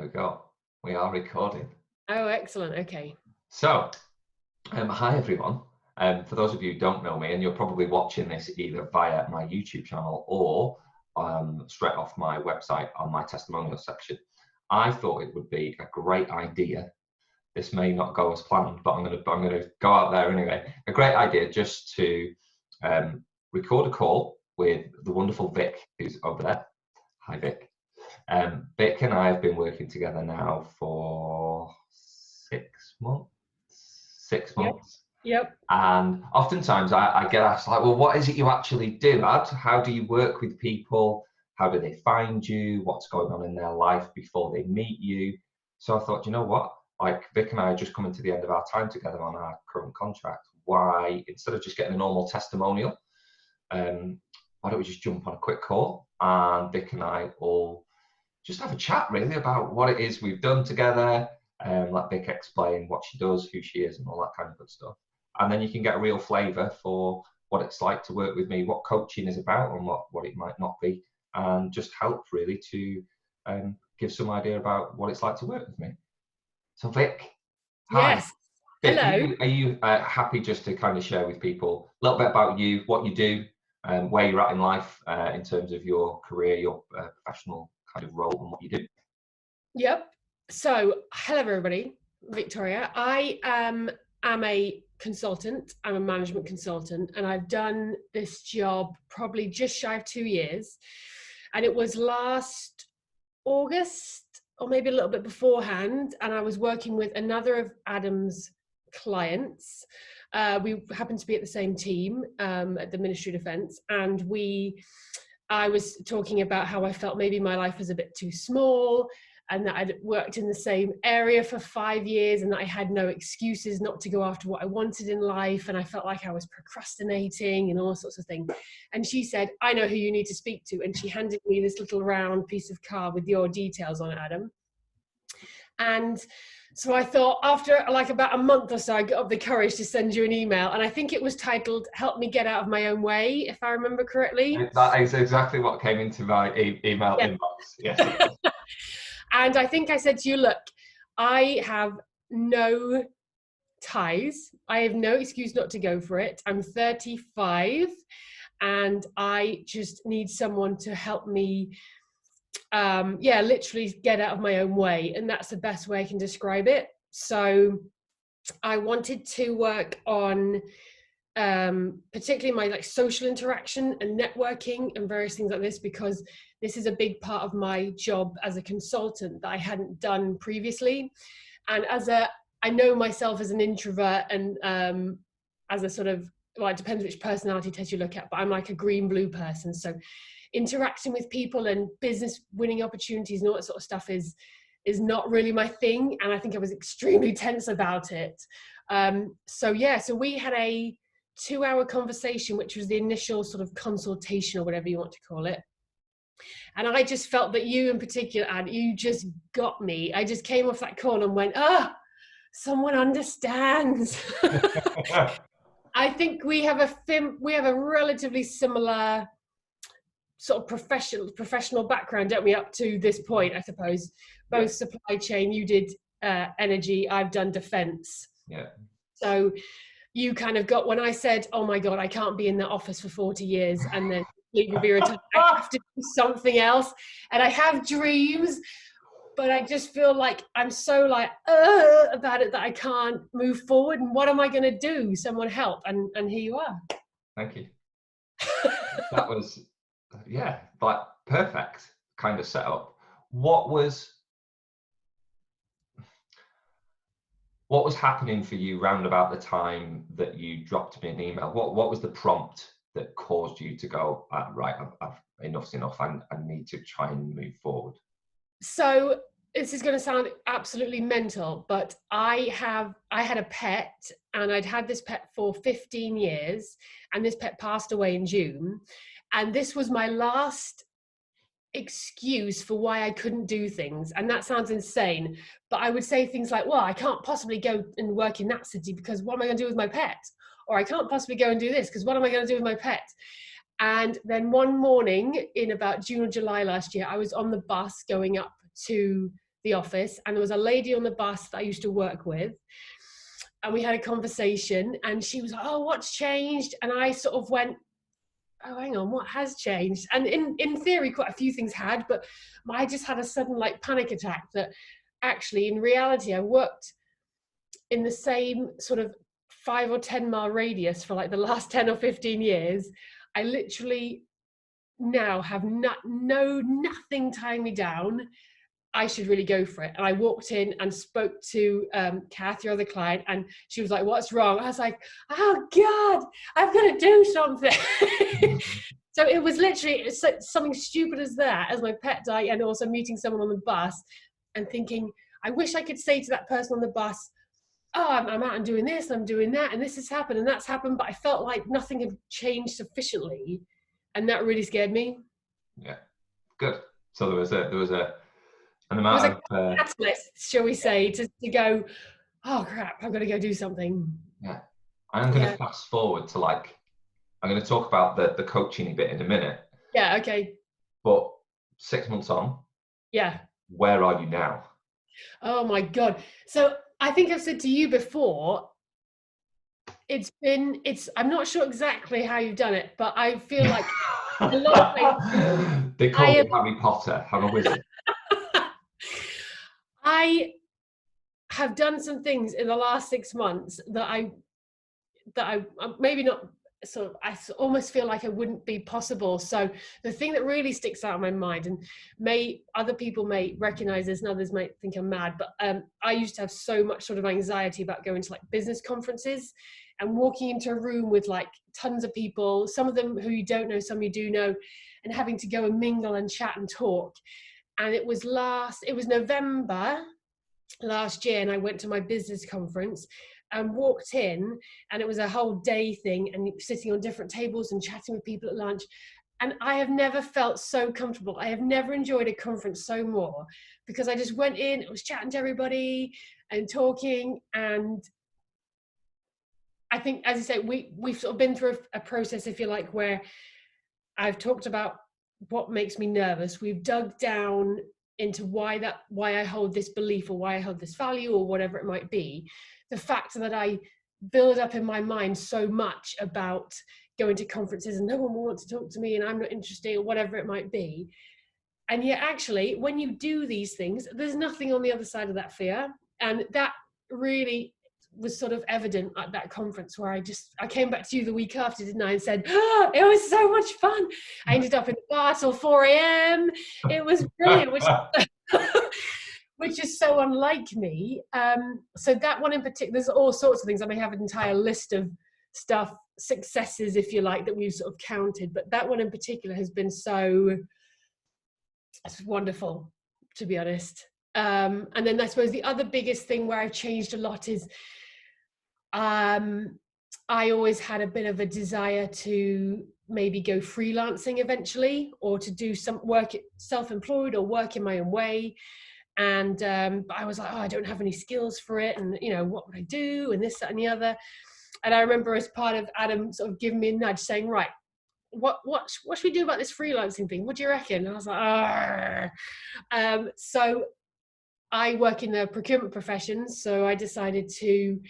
we go. We are recording. Oh, excellent. Okay. So, hi everyone. For those of you who don't know me, and you're probably watching this either via my YouTube channel or straight off my website on my testimonials section, I thought it would be a great idea. This may not go as planned, but I'm gonna go out there anyway. A great idea just to record a call with the wonderful Vic, who's over there. Hi, Vic. Vic and I have been working together now for 6 months. 6 months. Yep. And oftentimes I get asked, like, well, what is it you actually do? How do you work with people? How do they find you? What's going on in their life before they meet you? So I thought, you know what? Like, Vic and I are just coming to the end of our time together on our current contract. Why, instead of just getting a normal testimonial, why don't we just jump on a quick call and Vic and I will just have a chat really about what it is we've done together, let Vic explain what she does, who she is, and all that kind of good stuff. And then you can get a real flavour for what it's like to work with me, what coaching is about and what it might not be, and just help really to give some idea about what it's like to work with me. So Vic, hi. Yes. Vic, Hello. are you happy just to kind of share with people a little bit about you, what you do, where you're at in life in terms of your career, your professional kind of role and what you do? Yep. So, hello everybody. Victoria. I am a consultant. I'm a management consultant, and I've done this job probably just shy of 2 years. And it was last August, or maybe a little bit beforehand, and I was working with another of Adam's clients. We happened to be at the same team at the Ministry of Defence, and I was talking about how I felt maybe my life was a bit too small, and that I'd worked in the same area for 5 years, and that I had no excuses not to go after what I wanted in life, and I felt like I was procrastinating and all sorts of things. And she said, I know who you need to speak to. And she handed me this little round piece of card with your details on it, Adam. And so I thought, after like about a month or so, I got up the courage to send you an email. And I think it was titled, Help Me Get Out of My Own Way, if I remember correctly. That is exactly what came into my email inbox. Yes, it was. And I think I said to you, look, I have no ties. I have no excuse not to go for it. I'm 35 and I just need someone to help me, literally get out of my own way. And that's the best way I can describe it. So I wanted to work on particularly my social interaction and networking and various things like this, because this is a big part of my job as a consultant that I hadn't done previously. And I know myself as an introvert and as a sort of, well, it depends which personality test you look at, but I'm like a green-blue person. So interacting with people and business winning opportunities and all that sort of stuff is not really my thing. And I think I was extremely tense about it. So we had a 2-hour conversation, which was the initial sort of consultation or whatever you want to call it. And I just felt that you in particular, Ad, you just got me. I just came off that call and went, someone understands. I think we have a relatively similar sort of professional background, don't we, up to this point, I suppose. Both supply chain, you did energy, I've done defense. Yeah. So you kind of got, when I said, oh my God, I can't be in the office for 40 years and then completely be retired, I have to do something else. And I have dreams, but I just feel like I'm so about it that I can't move forward. And what am I going to do? Someone help. And here you are. Thank you. That was, like perfect kind of setup. What was happening for you round about the time that you dropped me an email? What was the prompt that caused you to go, right, I've enough's enough, I need to try and move forward? So this is going to sound absolutely mental, but I had a pet, and I'd had this pet for 15 years, and this pet passed away in June. And this was my last excuse for why I couldn't do things. And that sounds insane, but I would say things like, well, I can't possibly go and work in that city because what am I going to do with my pet? Or I can't possibly go and do this because what am I going to do with my pet? And then one morning in about June or July last year, I was on the bus going up to the office, and there was a lady on the bus that I used to work with, and we had a conversation, and she was like, oh, what's changed? And I sort of went, oh, hang on, what has changed? And in theory, quite a few things had, but I just had a sudden like panic attack that actually in reality, I worked in the same sort of 5 or 10 mile radius for like the last 10 or 15 years. I literally now have nothing tying me down. I should really go for it. And I walked in and spoke to Kath, your other client, and she was like, what's wrong? I was like, oh God, I've got to do something. So it was literally something stupid as that, as my pet died, and also meeting someone on the bus and thinking, I wish I could say to that person on the bus, oh, I'm out and doing this, I'm doing that, and this has happened and that's happened, but I felt like nothing had changed sufficiently. And that really scared me. Yeah, good. So there was an It was amount a of catalyst, shall we say, to go, oh crap, I've got to go do something. yeah. I'm going to fast forward to like, I'm going to talk about the coaching bit in a minute. Yeah, okay. But 6 months on, Yeah. where are you now? Oh my God. So I think I've said to you before, I'm not sure exactly how you've done it, but I feel like a lot of things. They call me Harry Potter. I'm a wizard. I have done some things in the last 6 months that I maybe not sort of, I almost feel like it wouldn't be possible. So the thing that really sticks out in my mind, and other people may recognize this and others might think I'm mad, but I used to have so much sort of anxiety about going to like business conferences and walking into a room with like tons of people, some of them who you don't know, some you do know, and having to go and mingle and chat and talk. And it was November last year, and I went to my business conference and walked in, and it was a whole day thing, and sitting on different tables and chatting with people at lunch. And I have never felt so comfortable. I have never enjoyed a conference so more, because I just went in, I was chatting to everybody and talking. And I think, as I say, we've sort of been through a process, if you like, where I've talked about what makes me nervous. We've dug down into why I hold this belief, or why I hold this value, or whatever it might be. The fact that I build up in my mind so much about going to conferences and no one will want to talk to me and I'm not interested, or whatever it might be. And yet actually, when you do these things, there's nothing on the other side of that fear. And that really was sort of evident at that conference, where I came back to you the week after, didn't I, and said, oh, it was so much fun. I ended up in the bar till 4 a.m. It was brilliant, which is so unlike me. So that one in particular, there's all sorts of things. I may have an entire list of stuff, successes, if you like, that we've sort of counted, but that one in particular has been so wonderful, to be honest. And then I suppose the other biggest thing where I've changed a lot is I always had a bit of a desire to maybe go freelancing eventually, or to do some work self-employed, or work in my own way. And but I was like, oh, I don't have any skills for it, and what would I do, and this, that, and the other. And I remember, as part of Adam sort of giving me a nudge, saying, right, what should we do about this freelancing thing? What do you reckon? And I was like, so I work in the procurement profession, so I decided to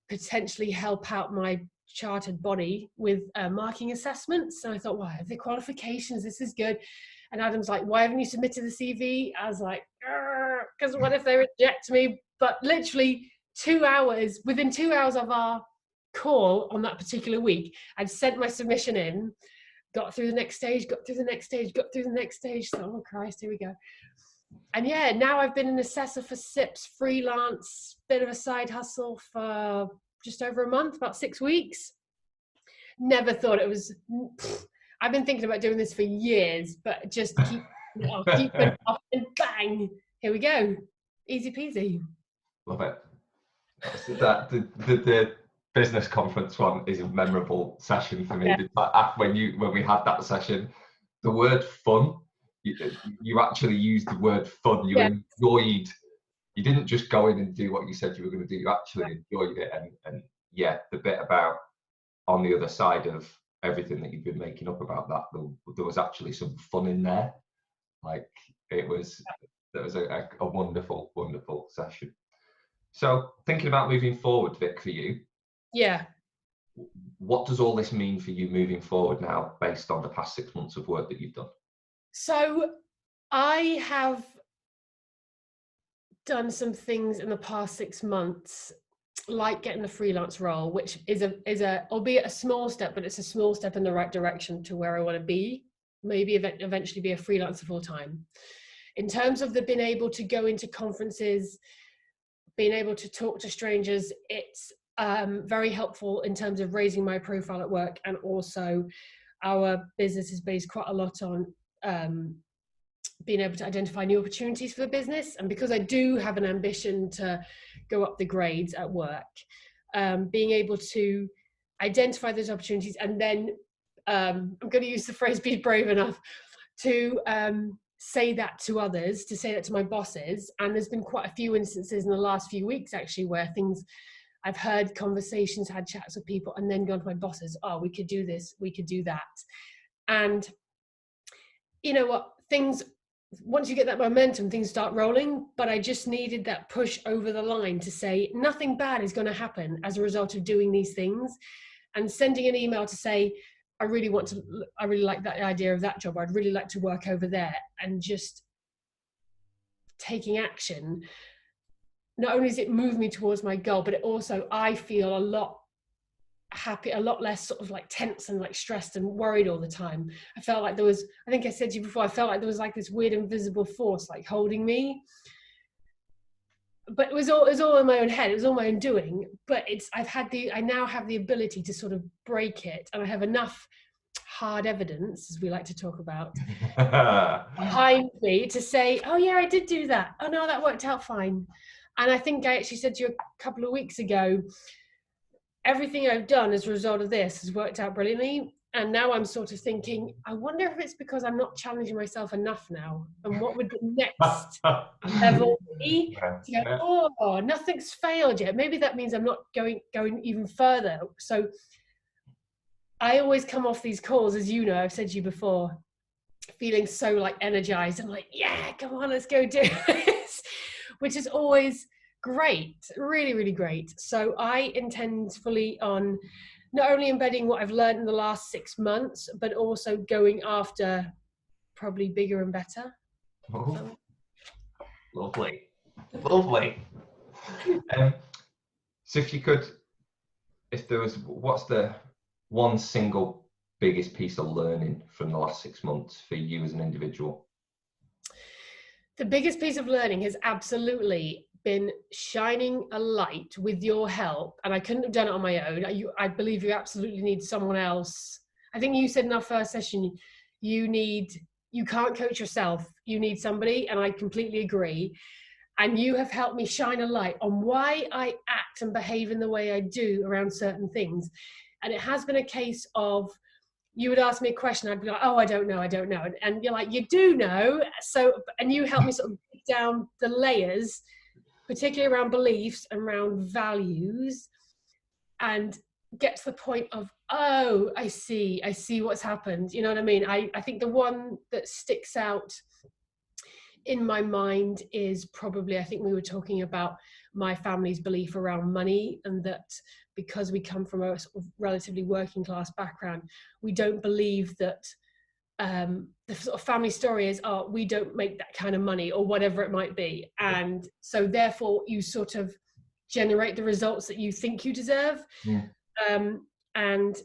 potentially help out my chartered body with marking assessments. And I thought, well, the qualifications, this is good. And Adam's like, why haven't you submitted the CV? I was like, because what if they reject me? But literally within 2 hours of our call on that particular week, I'd sent my submission in, got through the next stage, got through the next stage, got through the next stage. So, oh Christ, here we go. And yeah, now I've been an assessor for SIPS, freelance, bit of a side hustle for just over a month, about 6 weeks. Never thought it was, I've been thinking about doing this for years, but just keep it off, and bang, here we go. Easy peasy. Love it. The business conference one is a memorable session for me. Yeah. When we had that session, the word fun, you actually used the word fun. You enjoyed. You didn't just go in and do what you said you were going to do. You actually enjoyed it, and yeah, the bit about on the other side of everything that you've been making up about that, there was actually some fun in there. Like, it was That was a wonderful, wonderful session. So thinking about moving forward, Vic, for you, Yeah. what does all this mean for you moving forward now, based on the past 6 months of work that you've done? So I have done some things in the past 6 months, like getting the freelance role, which is a albeit a small step, but it's a small step in the right direction to where I want to be. Maybe eventually be a freelancer full time. In terms of the being able to go into conferences, being able to talk to strangers, it's very helpful in terms of raising my profile at work, and also our business is based quite a lot on being able to identify new opportunities for the business. And because I do have an ambition to go up the grades at work, being able to identify those opportunities, and then I'm going to use the phrase be brave enough to say that to others, to say that to my bosses. And there's been quite a few instances in the last few weeks actually where I've heard conversations, had chats with people, and then gone to my bosses, oh, we could do this, we could do that. And you know what, once you get that momentum, things start rolling. But I just needed that push over the line to say nothing bad is going to happen as a result of doing these things. And sending an email to say, I really like that idea of that job, I'd really like to work over there, and just taking action. Not only does it move me towards my goal, but it also, I feel a lot happy, a lot less sort of like tense and like stressed and worried all the time. I felt like there was, I think I said to you before, I felt like there was like this weird invisible force like holding me. But it was all in my own head, it was all my own doing. But I now have the ability to sort of break it, and I have enough hard evidence, as we like to talk about, behind me to say, oh yeah, I did do that, oh no, that worked out fine. And I think I actually said to you a couple of weeks ago, everything I've done as a result of this has worked out brilliantly. And now I'm sort of thinking, I wonder if it's because I'm not challenging myself enough now. And what would the next level be? To go, oh, nothing's failed yet. Maybe that means I'm not going even further. So I always come off these calls, as you know, I've said to you before, feeling so like energized and like, yeah, come on, let's go do this, which is always great, really, really great. So I intend fully on not only embedding what I've learned in the last 6 months, but also going after probably bigger and better. Oh, lovely, lovely. So if there was, what's the one single biggest piece of learning from the last 6 months for you as an individual? The biggest piece of learning has absolutely been shining a light with your help, and I couldn't have done it on my own. I believe you absolutely need someone else. I think you said in our first session, you can't coach yourself, you need somebody, and I completely agree. And you have helped me shine a light on why I act and behave in the way I do around certain things. And it has been a case of, you would ask me a question, I'd be like, oh, I don't know. And you're like, you do know. So, and you help me sort of break down the layers, particularly around beliefs and around values, and get to the point of, oh, I see what's happened. You know what I mean? I think the one that sticks out in my mind is probably, I think we were talking about my family's belief around money, and that because we come from a sort of relatively working class background, we don't believe that the sort of family story is, oh, we don't make that kind of money, or whatever it might be. And so therefore you sort of generate the results that you think you deserve. And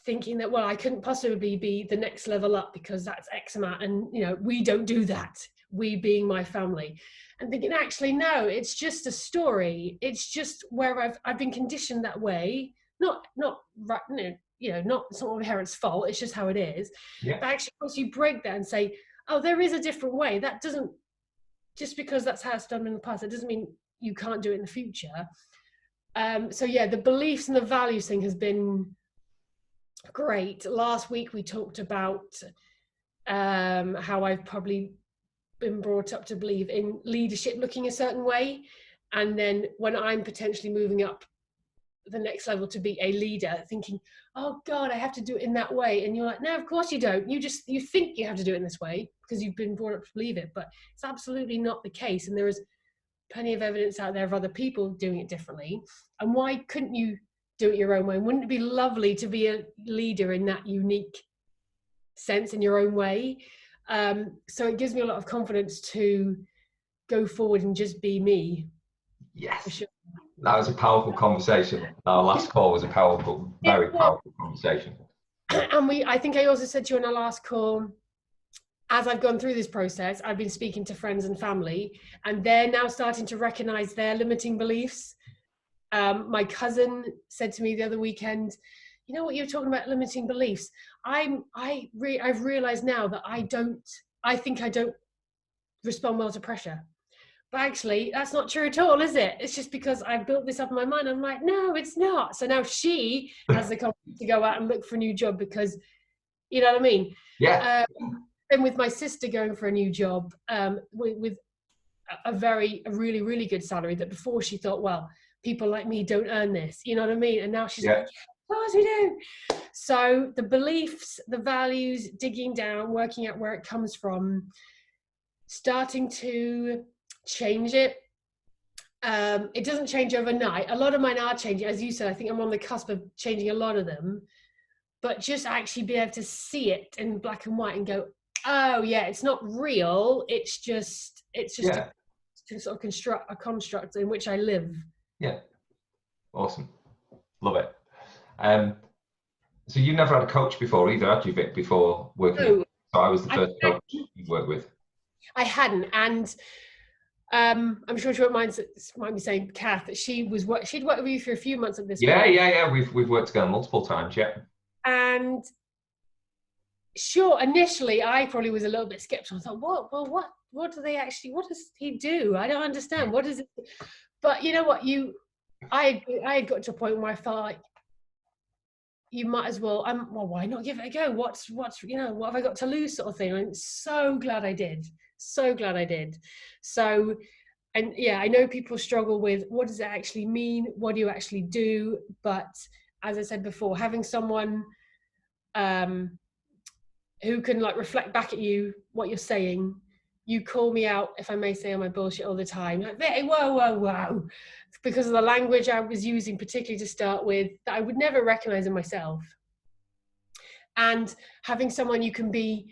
thinking that, well, I couldn't possibly be the next level up because that's X amount, and you know, we don't do that, we being my family. And thinking, actually no, it's just a story, it's just where I've been conditioned that way, not right, you know, not, it's not my parents' fault, it's just how it is. But actually once you break that and say, oh, there is a different way, that doesn't, just because that's how it's done in the past, it doesn't mean you can't do it in the future. So yeah, the beliefs and the values thing has been great. Last week we talked about how I've probably been brought up to believe in leadership looking a certain way, and then when I'm potentially moving up the next level to be a leader, thinking, oh God, I have to do it in that way. And you're like, no, of course you don't. You think you have to do it in this way because you've been brought up to believe it, but it's absolutely not the case. And there is plenty of evidence out there of other people doing it differently. And why couldn't you do it your own way? Wouldn't it be lovely to be a leader in that unique sense in your own way? So it gives me a lot of confidence to go forward and just be me. Yes. For sure. That was a powerful conversation. Our last call was a powerful, very powerful conversation. And I think I also said to you on our last call, as I've gone through this process, I've been speaking to friends and family, and they're now starting to recognize their limiting beliefs. My cousin said to me the other weekend, you know what, you're talking about limiting beliefs. I've realized now that I think I don't respond well to pressure. But actually, that's not true at all, is it? It's just because I've built this up in my mind. I'm like, no, it's not. So now she has the confidence to go out and look for a new job because, you know what I mean? Yeah. And with my sister going for a new job with a really, really good salary that before she thought, well, people like me don't earn this. You know what I mean? And now she's like, yeah, of course we do. So the beliefs, the values, digging down, working out where it comes from, starting to change it. It doesn't change overnight. A lot of mine are changing. As you said, I think I'm on the cusp of changing a lot of them. But just actually be able to see it in black and white and go, oh yeah, it's not real. It's just Yeah. to sort of a construct in which I live. Yeah. Awesome. Love it. So you never had a coach before either, had you, Vic, before working? No, So I was the first coach you worked with. I hadn't, and I'm sure she won't mind me saying, Kath, that she'd worked with you for a few months at this point. Yeah. We've worked together multiple times, yeah. And sure, initially I probably was a little bit skeptical. I thought, what do they actually, what does he do? I don't understand. What is it? But you know what, I had got to a point where I felt like you might as well, well, why not give it a go? What have I got to lose, sort of thing. I'm so glad I did. So, and yeah, I know people struggle with what does it actually mean? What do you actually do? But as I said before, having someone who can like reflect back at you what you're saying. You call me out, if I may say, on my bullshit all the time. Like, hey, whoa. Because of the language I was using, particularly to start with, that I would never recognize in myself. And having someone you can be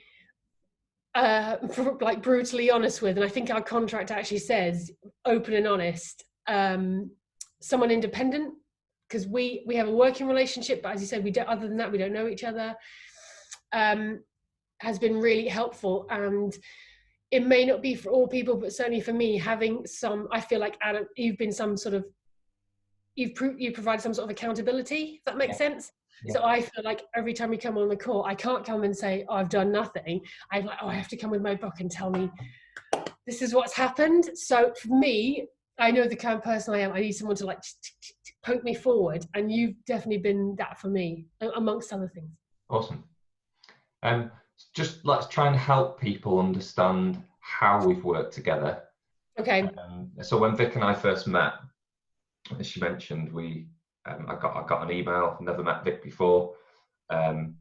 like brutally honest with, and I think our contract actually says open and honest. Someone independent, because we have a working relationship, but as you said, we don't. Other than that, we don't know each other. Has been really helpful, and it may not be for all people, but certainly for me, having some, I feel like Adam, you've been some sort of, you provide some sort of accountability, if that makes sense. Yeah. So I feel like every time we come on the call, I can't come and say, oh, I've done nothing. I'm like, oh, I have to come with my book and tell me this is what's happened. So for me, I know the kind of person I am. I need someone to like poke me forward, and you've definitely been that for me, amongst other things. Awesome. Just let's try and help people understand how we've worked together. Okay. So when Vic and I first met, as she mentioned, I got an email. Never met Vic before, and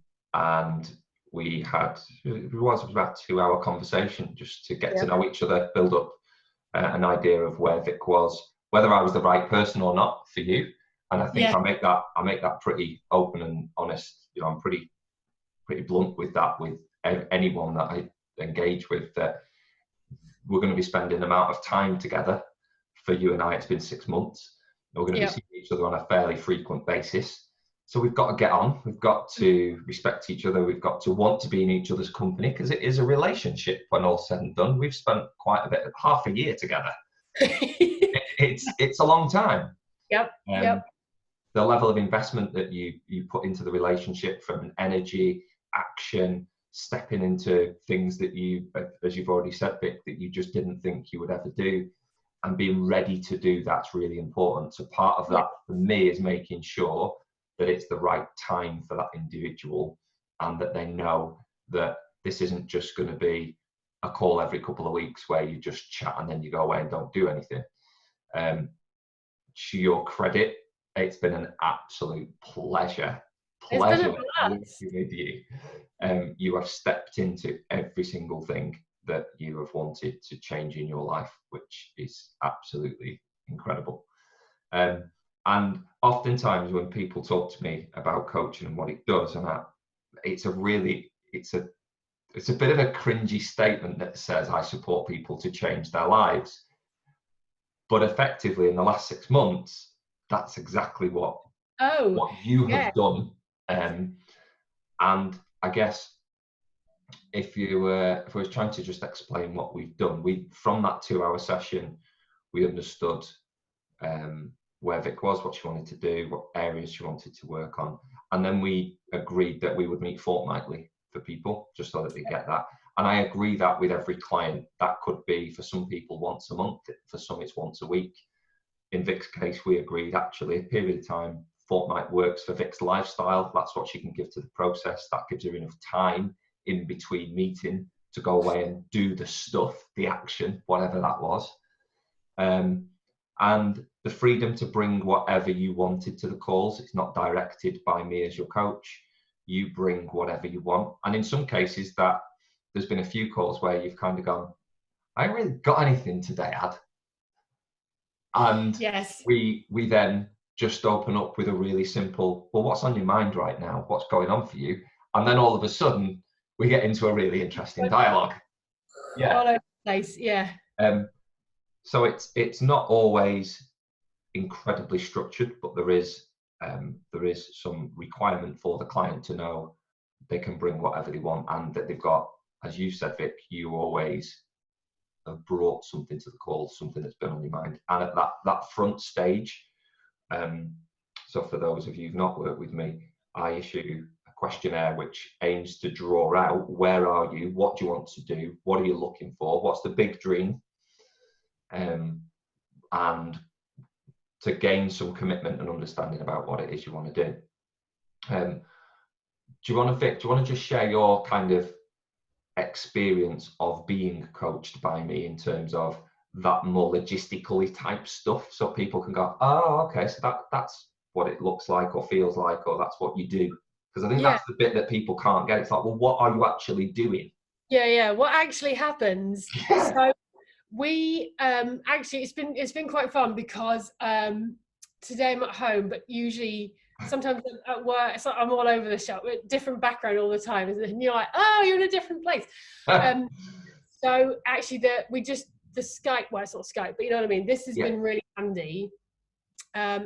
we had it was about a 2-hour conversation just to get to know each other, build up an idea of where Vic was, whether I was the right person or not for you. And I think I make that pretty open and honest. You know, I'm pretty blunt with that with anyone that I engage with, that we're going to be spending an amount of time together. For you and I, it's been 6 months. We're going to be seeing each other on a fairly frequent basis. So we've got to get on. We've got to respect each other. We've got to want to be in each other's company, because it is a relationship when all's said and done. We've spent quite a bit, half a year together. It's a long time. Yep. The level of investment that you put into the relationship, from energy, action, stepping into things that you, as you've already said, Vic, that you just didn't think you would ever do, and being ready to do that's really important. So part of that for me is making sure that it's the right time for that individual, and that they know that this isn't just going to be a call every couple of weeks where you just chat and then you go away and don't do anything. To your credit, It's been an absolute pleasure It's been a working blast. with you. You have stepped into every single thing that you have wanted to change in your life, which is absolutely incredible. And oftentimes when people talk to me about coaching and what it does, and it's a bit of a cringy statement that says I support people to change their lives. But effectively, in the last 6 months, that's exactly what you yeah. have done. And I guess if I was trying to just explain what we've done, from that 2-hour session, we understood where Vic was, what she wanted to do, what areas she wanted to work on, and then we agreed that we would meet fortnightly for people, just so that they get that. And I agree that with every client. That could be for some people once a month, for some it's once a week. In Vic's case, we agreed actually a period of time, fortnight works for Vic's lifestyle. That's what she can give to the process. That gives her enough time in between meeting to go away and do the stuff, the action, whatever that was. And the freedom to bring whatever you wanted to the calls. It's not directed by me as your coach. You bring whatever you want. And in some cases that there's been a few calls where you've kind of gone, I haven't really got anything today, Ad. And yes, we then just open up with a really simple, well, what's on your mind right now? What's going on for you? And then all of a sudden we get into a really interesting dialogue. Yeah. all over the place. Yeah. So it's not always incredibly structured, but there is some requirement for the client to know they can bring whatever they want, and that they've got, as you said, Vic, you always have brought something to the call, something that's been on your mind. And at that front stage, so for those of you who've not worked with me, I issue a questionnaire which aims to draw out, where are you, what do you want to do, what are you looking for, what's the big dream, and to gain some commitment and understanding about what it is you want to do. Do you want to just share your kind of experience of being coached by me in terms of that more logistically type stuff, so people can go, oh, okay, so that's what it looks like or feels like, or that's what you do? Because I think that's the bit that people can't get. It's like, well, what are you actually doing? Yeah. What actually happens? Yeah. So we actually it's been quite fun because today I'm at home, but usually sometimes at work it's like I'm all over the shop with different background all the time, and you're like, oh, you're in a different place. So actually the Skype, well, it's not Skype, but you know what I mean, this has been really handy.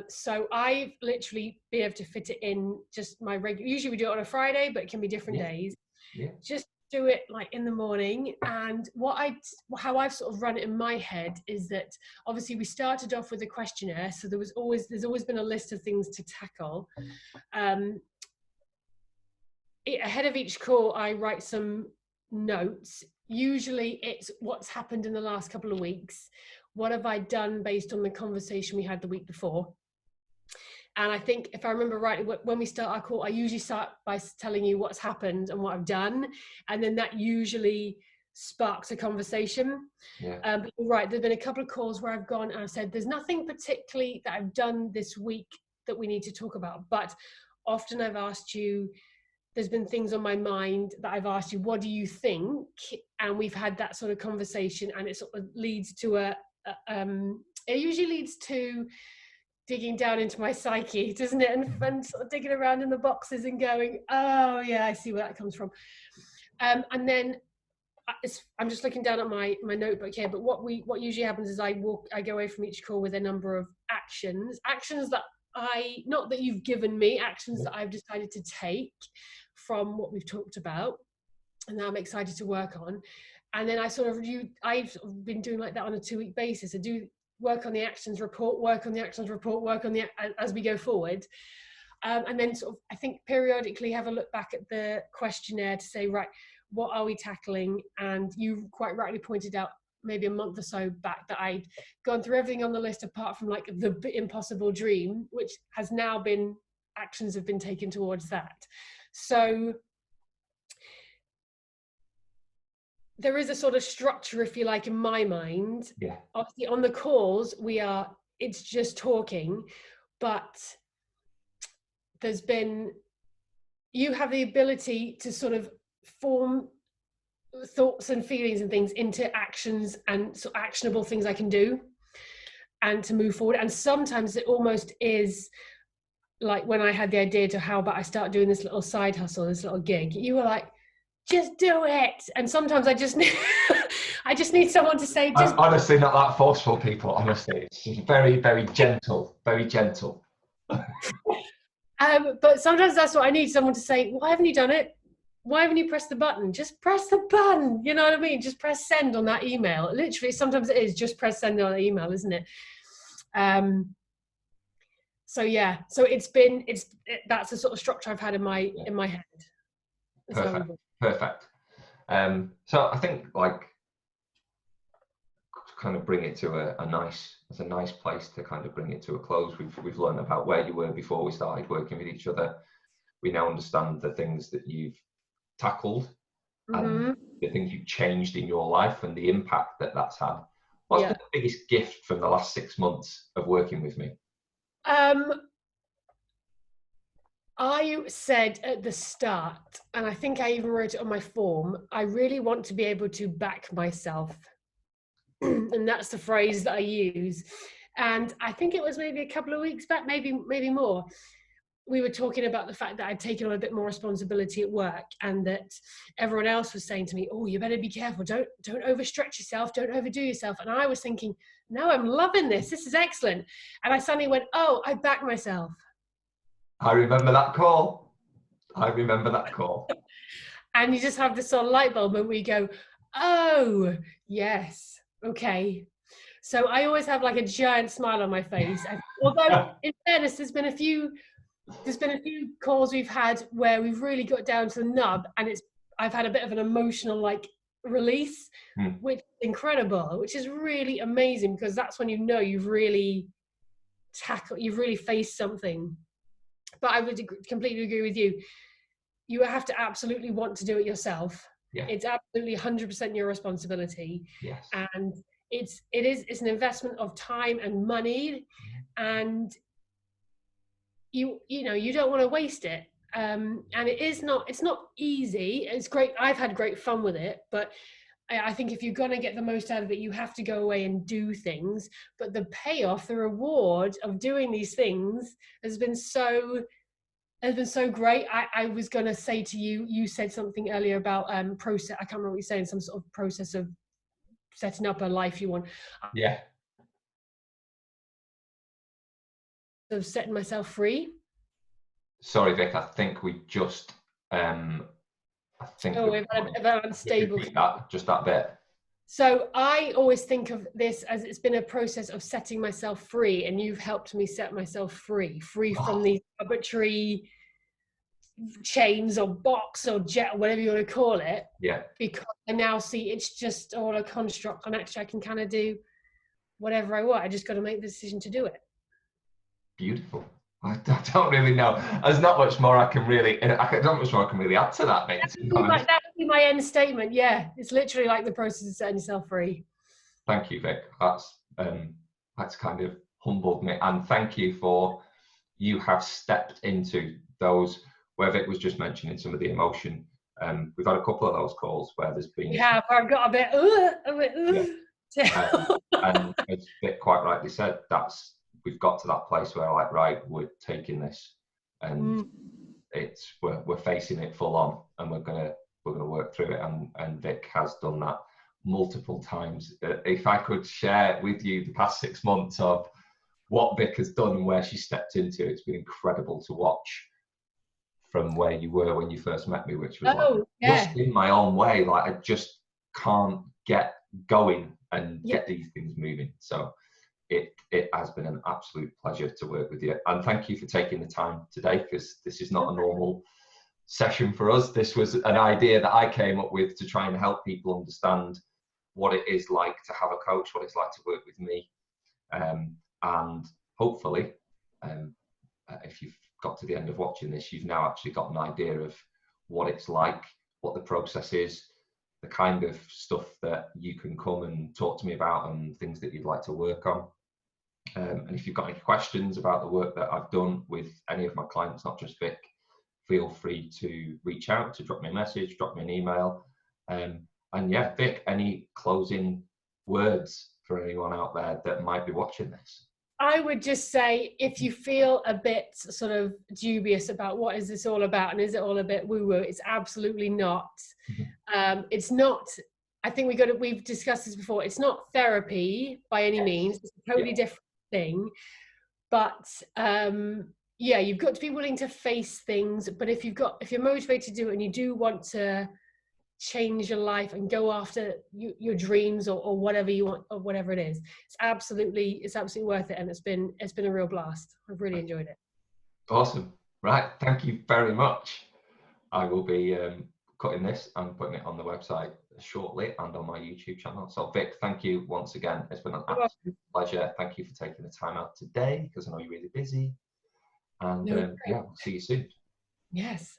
So I've literally been able to fit it in just my regular, usually we do it on a Friday, but it can be different days. Just do it like in the morning. And how I've sort of run it in my head is that obviously we started off with a questionnaire, so there's always been a list of things to tackle. Ahead of each call I write some notes. Usually it's what's happened in the last couple of weeks, what have I done based on the conversation we had the week before. And I think if I remember rightly, when we start our call, I usually start by telling you what's happened and what I've done. And then that usually sparks a conversation. But you're right, there's been a couple of calls where I've gone and I've said, there's nothing particularly that I've done this week that we need to talk about. But often I've asked you, there's been things on my mind that I've asked you, what do you think? And we've had that sort of conversation, and it sort of leads to it usually leads to digging down into my psyche, doesn't it? And sort of digging around in the boxes and going, oh yeah, I see where that comes from. And then I'm just looking down at my notebook here, but what usually happens is I go away from each call with a number of actions that not that you've given me, actions that I've decided to take from what we've talked about, and that I'm excited to work on. And then I've sort of been doing like that on a 2-week basis. I do work on the actions report, work on the actions report, work on as we go forward. And then sort of, I think periodically have a look back at the questionnaire to say, right, what are we tackling? And you quite rightly pointed out maybe a month or so back that I'd gone through everything on the list apart from like the impossible dream, which has now been, actions have been taken towards that. So there is a sort of structure, if you like, in my mind. Obviously on the calls it's just talking. but you have the ability to sort of form thoughts and feelings and things into actions and so actionable things I can do and to move forward. And sometimes it almost is like when I had the idea to how about I start doing this little side hustle, this little gig, you were like, just do it. And sometimes I just need I just need someone to say, just I'm honestly not that forceful, people. Honestly, it's very, very gentle, very gentle. But sometimes that's what I need, someone to say, why haven't you done it? Why haven't you pressed the button? Just press the button. You know what I mean? Just press send on that email. Literally, sometimes it is just press send on an email, isn't it? So yeah, so that's the sort of structure I've had in my head. Perfect. So I think like to kind of bring it to a nice place to kind of bring it to a close. We've learned about where you were before we started working with each other. We now understand the things that you've tackled and the things you've changed in your life and the impact that that's had. What's been the biggest gift from the last 6 months of working with me? I said at the start, and I think I even wrote it on my form, I really want to be able to back myself. And that's the phrase that I use. And I think it was maybe a couple of weeks back, maybe more. We were talking about the fact that I'd taken on a bit more responsibility at work, and that everyone else was saying to me, oh, you better be careful. Don't overstretch yourself. Don't overdo yourself. And I was thinking, no, I'm loving this. This is excellent. And I suddenly went, oh, I back myself. I remember that call. And you just have this sort of light bulb moment where you go, oh, yes, okay. So I always have like a giant smile on my face. Although, in fairness, there's been a few calls we've had where we've really got down to the nub, and I've had a bit of an emotional like release, which is incredible, which is really amazing, because that's when you know you've really faced something. But I would completely agree with you. You have to absolutely want to do it yourself. Yeah. It's absolutely 100% your responsibility. Yes. And it's an investment of time and money, and you don't want to waste it. And it's not easy. It's great. I've had great fun with it, but I think if you're going to get the most out of it, you have to go away and do things. But the payoff, the reward of doing these things has been so great. I was going to say to you, you said something earlier about process. I can't remember what you're saying, some sort of process of setting up a life you want. Yeah. Of setting myself free. Sorry, Vic, I think we just we've had a bit of unstable. Just that bit. So I always think of this as it's been a process of setting myself free, and you've helped me set myself free from these arbitrary chains or box or jet or whatever you want to call it. Yeah. Because I now see it's just all a construct, and actually I can kind of do whatever I want. I just got to make the decision to do it. Beautiful. I don't really know. There's not much more I can really add to that, mate. That would be my end statement. Yeah, it's literally like the process of setting yourself free. Thank you, Vic. That's kind of humbled me, and thank you for you have stepped into those where Vic was just mentioning some of the emotion. We've had a couple of those calls where there's been. Yeah, I've got a bit. And as Vic quite rightly said, we've got to that place where like, right, we're taking this, and we're facing it full on, and we're gonna work through it, and Vic has done that multiple times. If I could share with you the past 6 months of what Vic has done and where she stepped into, it's been incredible to watch from where you were when you first met me, which was just in my own way, like I just can't get going and get these things moving. So it has been an absolute pleasure to work with you, and thank you for taking the time today, because this is not a normal session for us. This was an idea that I came up with to try and help people understand what it is like to have a coach, what it's like to work with me, and hopefully if you've got to the end of watching this, you've now actually got an idea of what it's like, what the process is, the kind of stuff that you can come and talk to me about, and things that you'd like to work on. And if you've got any questions about the work that I've done with any of my clients, not just Vic, feel free to reach out, to drop me a message, drop me an email. And yeah, Vic, any closing words for anyone out there that might be watching this? I would just say, if you feel a bit sort of dubious about what is this all about, and is it all a bit woo-woo, it's absolutely not. It's not. I think we've discussed this before. It's not therapy by any means. It's a totally different thing. But yeah, you've got to be willing to face things. But if you're motivated to do it, and you do want to change your life and go after your dreams, or whatever you want, or whatever it is, it's absolutely worth it, and it's been a real blast. I've really enjoyed it. Awesome. Right, thank you very much. I will be cutting this and putting it on the website shortly and on my YouTube channel. So Vic, thank you once again. It's been an absolute pleasure. Thank you for taking the time out today, because I know you're really busy. And yeah, we'll see you soon. Yes.